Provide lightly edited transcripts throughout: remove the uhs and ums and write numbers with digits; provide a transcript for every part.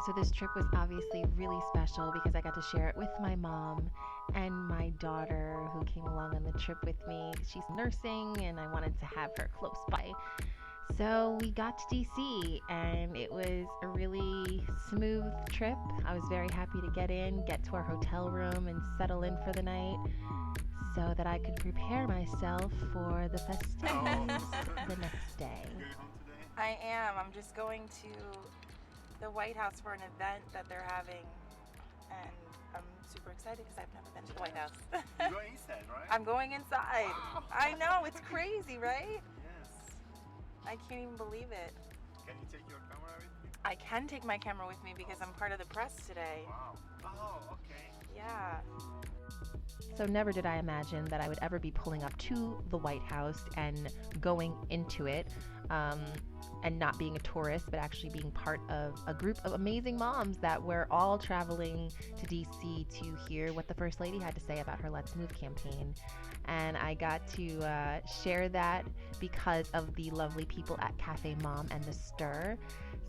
So this trip was obviously really special because I got to share it with my mom and my daughter who came along on the trip with me. She's nursing and I wanted to have her close by. So we got to DC and it was a really smooth trip. I was very happy to get to our hotel room and settle in for the night so that I could prepare myself for the festivities the next day. I am. I'm just going to the White House for an event that they're having, and I'm super excited because I've never been to the White House. You're going inside, right? I'm going inside. Wow. I know, it's crazy, right? Yes. I can't even believe it. Can you take your camera with you? I can take my camera with me because I'm part of the press today. Wow. Oh, okay. Yeah. So never did I imagine that I would ever be pulling up to the White House and going into it, and not being a tourist, but actually being part of a group of amazing moms that were all traveling to DC to hear what the First Lady had to say about her Let's Move campaign. And I got to share that because of the lovely people at Cafe Mom and The Stir.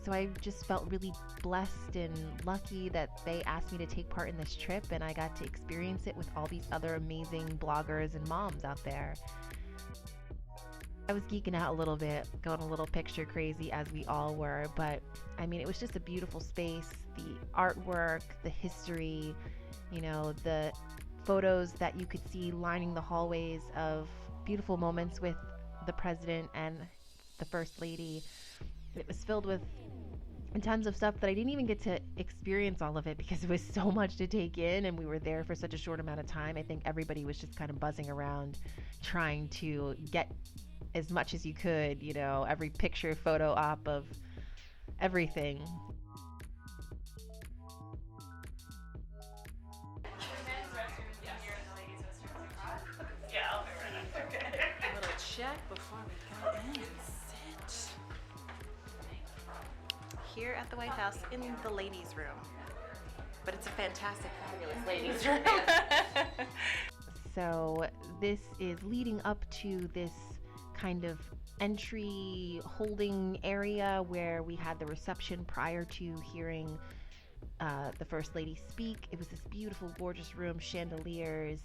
So I just felt really blessed and lucky that they asked me to take part in this trip, and I got to experience it with all these other amazing bloggers and moms out there. I was geeking out a little bit, going a little picture crazy as we all were, but I mean, it was just a beautiful space. The artwork, the history, the photos that you could see lining the hallways of beautiful moments with the president and the First Lady. It was filled with tons of stuff that I didn't even get to experience all of it because it was so much to take in and we were there for such a short amount of time. I think everybody was just kind of buzzing around trying to get as much as you could, every picture, photo op of everything. A little check before we go in and sit. Here at the White House in the ladies' room. But it's a fantastic, fabulous ladies' room. So this is leading up to this kind of entry holding area where we had the reception prior to hearing the First Lady speak. It was this beautiful, gorgeous room, chandeliers,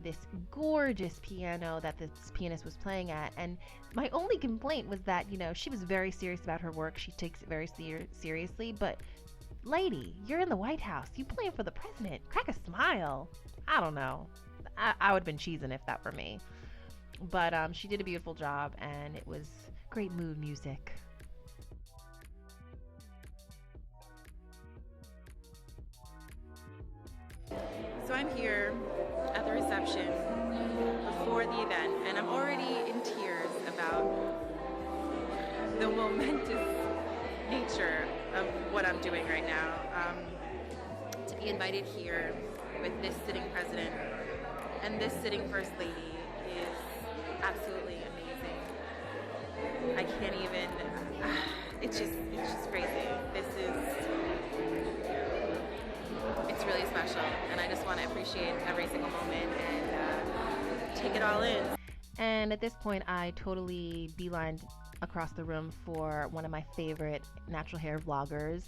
this gorgeous piano that this pianist was playing at. And my only complaint was that, she was very serious about her work. She takes it very seriously. But lady, you're in the White House. You playing for the president. Crack a smile. I don't know. I would have been cheesing if that were me. But she did a beautiful job, and it was great mood music. So I'm here at the reception before the event, and I'm already in tears about the momentous nature of what I'm doing right now. To be invited here with this sitting president and this sitting First Lady is absolutely amazing. I can't even, it's just crazy. It's really special, and I just want to appreciate every single moment and take it all in. And at this point, I totally beelined across the room for one of my favorite natural hair vloggers,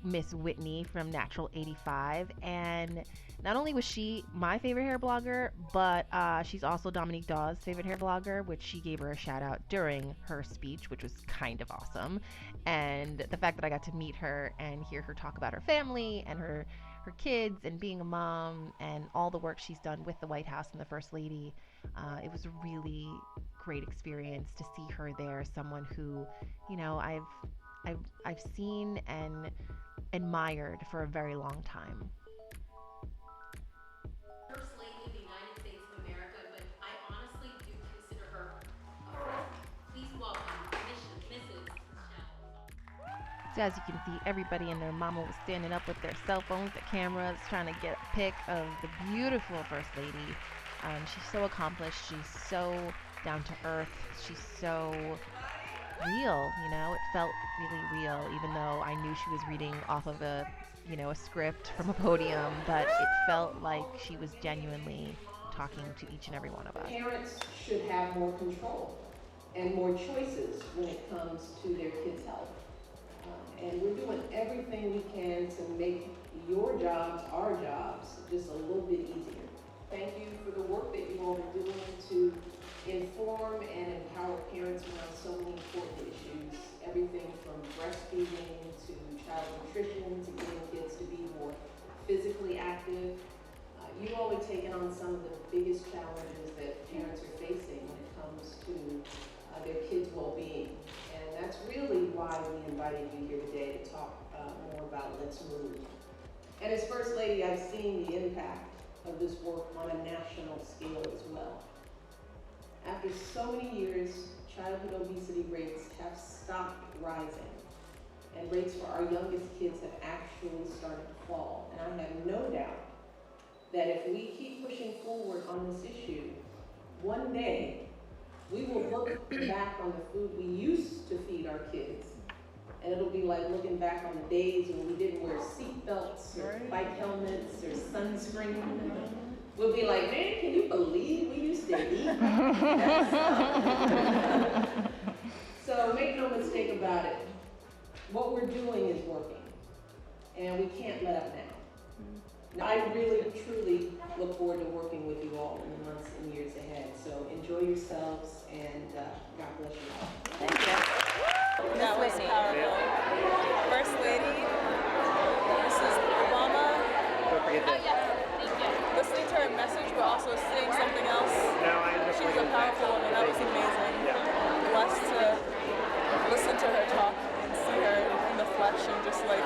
Miss Whitney from Natural 85. And not only was she my favorite hair blogger, but she's also Dominique Dawes' favorite hair blogger, which she gave her a shout out during her speech, which was kind of awesome. And the fact that I got to meet her and hear her talk about her family and her kids and being a mom and all the work she's done with the White House and the First Lady, it was a really great experience to see her there. Someone who, I've seen and admired for a very long time. First Lady of the United States of America, but I honestly do consider her a friend. Please welcome Mrs. So as you can see, everybody and their mama was standing up with their cell phones, their cameras, trying to get a pic of the beautiful First Lady. She's so accomplished. She's so down to earth. She's so real, it felt really real, even though I knew she was reading off of a script from a podium, but it felt like she was genuinely talking to each and every one of us. Parents should have more control and more choices when it comes to their kids' health. And we're doing everything we can to make your jobs, our jobs, just a little bit easier. Thank you for the work that you all are doing to inform and empower parents around so many important issues. Everything from breastfeeding to child nutrition to getting kids to be more physically active. You all are taking on some of the biggest challenges that parents are facing when it comes to their kids' well-being. And that's really why we invited you here today to talk more about Let's Move. And as First Lady, I've seen the impact of this work on a national scale as well. After so many years, childhood obesity rates have stopped rising, and rates for our youngest kids have actually started to fall. And I have no doubt that if we keep pushing forward on this issue, one day we will look back on the food we used to feed our kids, and it'll be like looking back on the days when we didn't wear seat belts or bike helmets or sunscreen. We'll be like, man, can you believe we used to eat? So make no mistake about it. What we're doing is working, and we can't let up now. I really, truly look forward to working with you all in the months and years ahead. So enjoy yourselves, and God bless you all. Thank you. That was powerful. First Lady, Mrs. Obama. Don't forget that. Listening to her message, but also saying something else. No, I She's a powerful woman. That was amazing. Blessed to listen to her talk and see her in the flesh and just like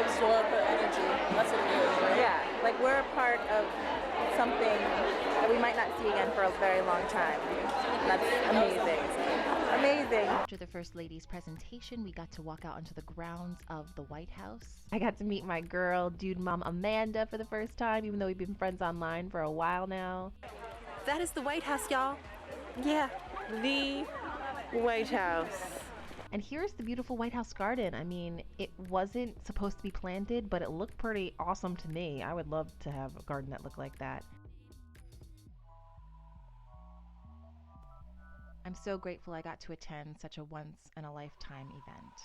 absorb her energy. That's what it is, right? Yeah, like we're a part of something that we might not see again for a very long time. That's amazing. Amazing. After the First Lady's presentation, we got to walk out onto the grounds of the White House. I got to meet my girl, dude mom Amanda, for the first time, even though we've been friends online for a while now. That is the White House, y'all. Yeah, the White House. And here's the beautiful White House garden. I mean, it wasn't supposed to be planted, but it looked pretty awesome to me. I would love to have a garden that looked like that. I'm so grateful I got to attend such a once-in-a-lifetime event.